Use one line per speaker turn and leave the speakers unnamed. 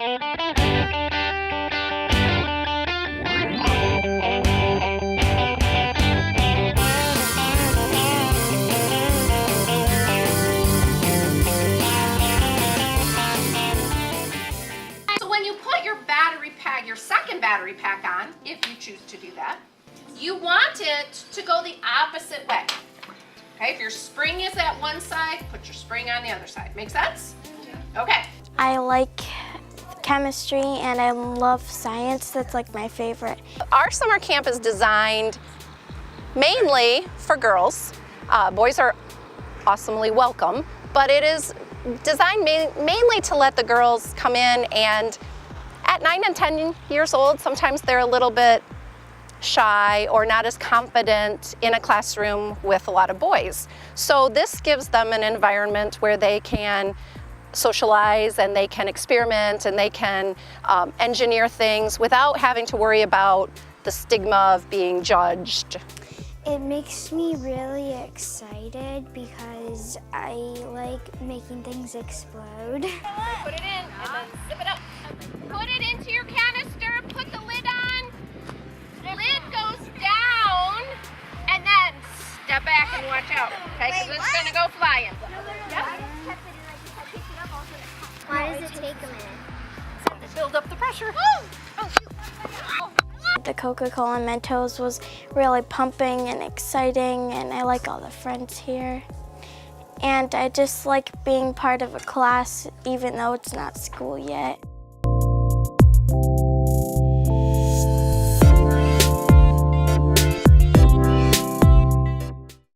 So when you put your battery pack, your second battery pack on, if you choose to do that, you want it to go the opposite way. Okay, if your spring is at one side, put your spring on the other side. Make sense? Okay.
I like chemistry and I love science. That's like my favorite.
Our summer camp is designed mainly for girls. Boys are awesomely welcome, but it is designed mainly to let the girls come in, and at 9 and 10 years old, sometimes they're a little bit shy or not as confident in a classroom with a lot of boys. So this gives them an environment where they can socialize and they can experiment and they can engineer things without having to worry about the stigma of being judged.
It makes me really excited because I like making things explode.
Put it in and then zip it up. Put it into your canister, put the lid on. Lid goes down, and then step back and watch out, okay? Because it's going to go flying. Yep.
Why does it take a minute?
To build up the pressure.
The Coca-Cola Mentos was really pumping and exciting, and I like all the friends here. And I just like being part of a class even though it's not school yet.